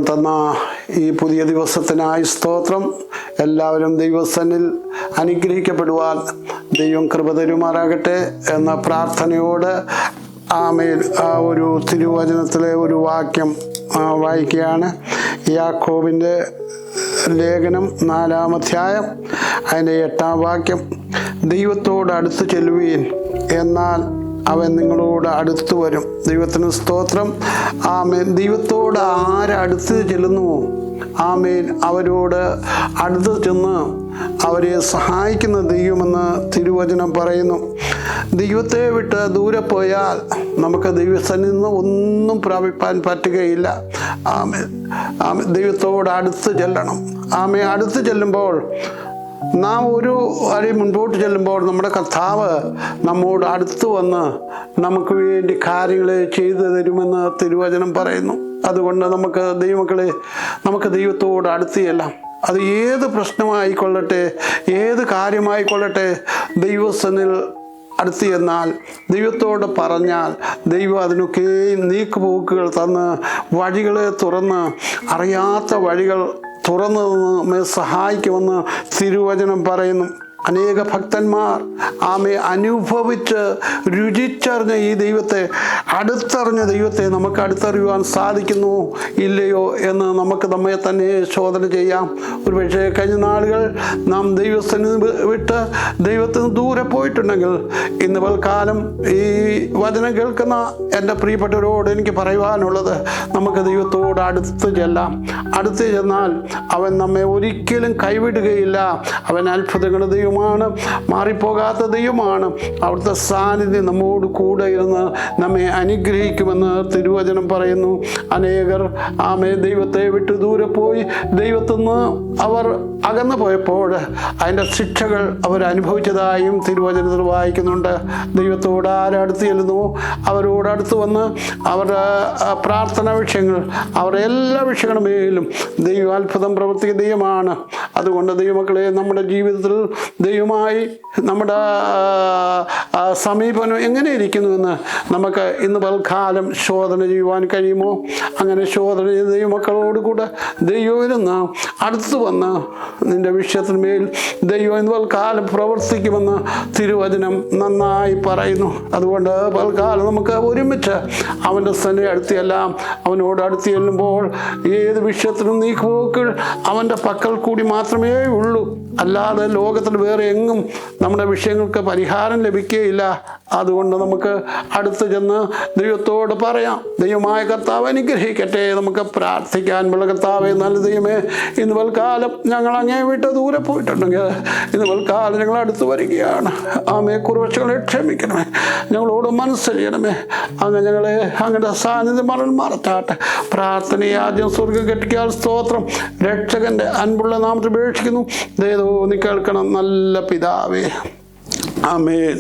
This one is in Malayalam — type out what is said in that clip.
ദൈവം തന്ന ഈ പുതിയ ദിവസത്തിനായി സ്തോത്രം. എല്ലാവരും ദൈവസന്നിൽ അനുഗ്രഹിക്കപ്പെടുവാൻ ദൈവം കൃപ തരുമാറാകട്ടെ എന്ന പ്രാർത്ഥനയോട് ആമേൻ ഒരു തിരുവചനത്തിലെ ഒരു വാക്യം വായിക്കുകയാണ്. യാക്കോബിൻ്റെ ലേഖനം 4-ാം അധ്യായം അതിൻ്റെ 8-ാം വാക്യം. ദൈവത്തോട് അടുത്ത് ചെല്ലുവീൻ, എന്നാൽ അവൻ നിങ്ങളോട് അടുത്ത് വരും. ദൈവത്തിന് സ്തോത്രം. ആമേൻ. ദൈവത്തോട് ആരടുത്ത് ചെല്ലുന്നുവോ ആമേൻ അവരോട് അടുത്ത് ചെന്ന് അവരെ സഹായിക്കുന്ന ദൈവമെന്ന് തിരുവചനം പറയുന്നു. ദൈവത്തെ വിട്ട് ദൂരെ പോയാൽ നമുക്ക് ദൈവസന്നിധിയിൽ നിന്ന് ഒന്നും പ്രാപിപ്പാൻ പറ്റുകയില്ല. ആമേൻ. ദൈവത്തോട് അടുത്ത് ചെല്ലണം. ആമേൻ. അടുത്ത് ചെല്ലുമ്പോൾ നാം ഒരു അടി മുൻപോട്ട് ചെല്ലുമ്പോൾ നമ്മുടെ കർത്താവ് നമ്മോട് അടുത്ത് വന്ന് നമുക്ക് വേണ്ടി കാര്യങ്ങൾ ചെയ്തു തരുമെന്ന് തിരുവചനം പറയുന്നു. അതുകൊണ്ട് നമുക്ക് ദൈവമക്കളെ, നമുക്ക് ദൈവത്തോട് അടുത്ത് ചെല്ലാം. അത് ഏത് പ്രശ്നമായിക്കൊള്ളട്ടെ, ഏത് കാര്യമായിക്കൊള്ളട്ടെ, ദൈവസന്നിധിയിൽ അടുത്ത് ചെന്നാൽ, ദൈവത്തോട് പറഞ്ഞാൽ ദൈവം അതിനൊക്കെ നീക്കുപോക്കുകൾ തന്ന് വഴികളെ തുറന്ന്, അറിയാത്ത വഴികൾ തുറന്നു നമ്മെ സഹായിക്കുമെന്ന് തിരുവചനം പറയുന്നു. അനേക ഭക്തന്മാർ അനുഭവിച്ച് രുചിച്ചറിഞ്ഞ ഈ ദൈവത്തെ, അടുത്തറിഞ്ഞ ദൈവത്തെ നമുക്ക് അടുത്തറിയുവാൻ സാധിക്കുന്നു ഇല്ലയോ എന്ന് നമുക്ക് നമ്മെ തന്നെ ശോധന ചെയ്യാം. ഒരു പക്ഷേ കഴിഞ്ഞ നാളുകൾ നാം ദൈവസന്നിധി വിട്ട് ദൈവത്തിന് ദൂരെ പോയിട്ടുണ്ടെങ്കിൽ, ഇന്ന് പൽക്കാലം ഈ വചനം കേൾക്കുന്ന എൻ്റെ പ്രിയപ്പെട്ടവരോട് എനിക്ക് പറയുവാനുള്ളത്, നമുക്ക് ദൈവത്തോട് അടുത്ത് ചെല്ലാം. അടുത്ത് ചെന്നാൽ അവൻ നമ്മെ ഒരിക്കലും കൈവിടുകയില്ല. അവൻ അത്ഭുതങ്ങളുടെ ദൈവമാണ്, മാറിപ്പോകാത്ത ദൈവമാണ്. അവിടുത്തെ സാന്നിധ്യം നമ്മോട് കൂടെ ഇരുന്ന് നമ്മെ അനുഗ്രഹിക്കുമെന്ന് തിരുവചനം പറയുന്നു. അനേകർ ദൈവത്തെ വിട്ട് ദൂരെ പോയി ദൈവത്തിൽ നിന്ന് അവർ അകന്നു പോയപ്പോൾ അതിൻ്റെ ശിക്ഷകൾ അവർ അനുഭവിച്ചതായും തിരുവചനത്തിൽ വായിക്കുന്നുണ്ട്. ദൈവത്തോട് ആരടുത്ത് ചെല്ലുന്നു അവരോട് അടുത്ത് വന്ന് അവരുടെ പ്രാർത്ഥനാ വിഷയങ്ങൾ, അവരുടെ എല്ലാ വിഷയങ്ങളുടെ മേലും ദൈവം അത്ഭുതം പ്രവർത്തിക്കുന്ന ദൈവമാണ്. അതുകൊണ്ട് ദൈവമക്കളെ, നമ്മുടെ ജീവിതത്തിൽ ദൈവമായി നമ്മുടെ സമീപനം എങ്ങനെ ഇരിക്കുന്നുവെന്ന് നമുക്ക് ഇന്ന് പൽക്കാലം ശോധന ചെയ്യുവാൻ കഴിയുമോ? അങ്ങനെ ശോധന ചെയ്ത ദൈവമക്കളോട് കൂടെ ദൈവം ഇരുന്ന് അടുത്ത് വന്ന് നിൻ്റെ വിഷയത്തിന്മേൽ ദൈവം ഇന്ന് പൽക്കാലം പ്രവർത്തിക്കുമെന്ന് തിരുവചനം നന്നായി പറയുന്നു. അതുകൊണ്ട് പൽക്കാലം നമുക്ക് ഒരുമിച്ച് അവൻ്റെ സന്നിധി അടുത്തെല്ലാം, അവനോട് അടുത്ത് ചെല്ലുമ്പോൾ ഏത് വിഷയത്തിനും നീക്കുപോക്കുകൾ അവൻ്റെ പക്കൽ കൂടി മാത്രമേ ഉള്ളൂ. അല്ലാതെ ലോകത്തിൽ വേറെ എങ്ങും നമ്മുടെ വിഷയങ്ങൾക്ക് പരിഹാരം ലഭിക്കുകയില്ല. അതുകൊണ്ട് നമുക്ക് അടുത്ത് ചെന്ന് ദൈവത്തോട് പറയാം, ദൈവമായ കർത്താവ് അനുഗ്രഹിക്കട്ടെ. നമുക്ക് പ്രാർത്ഥിക്കാൻ ഉള്ള കർത്താവേ, നല്ല ദൈവമേ, ഇന്ന് പൽക്കാലം ഞങ്ങൾ അങ്ങേ വിട്ട് ദൂരെ പോയിട്ടുണ്ടെങ്കിൽ ഇന്ന് പൽക്കാലം ഞങ്ങൾ അടുത്ത് വരികയാണ്. കുറവശങ്ങളെ ക്ഷമിക്കണമേ, ഞങ്ങളോട് മനസ്സറിയണമേ. അങ്ങനെ ഞങ്ങളെ അങ്ങയുടെ സാന്നിധ്യം മറച്ചാട്ടെ. പ്രാർത്ഥനയെ ആദ്യം സ്വർഗ്ഗം കെട്ടിക്കാൻ സ്തോത്രം. രക്ഷകന്റെ അൻപുള്ള നാമത്തിൽ ഉപേക്ഷിക്കുന്നു. ദൈവം നീ കേൾക്കണം നല്ല പിതാവേ. ആമേൻ.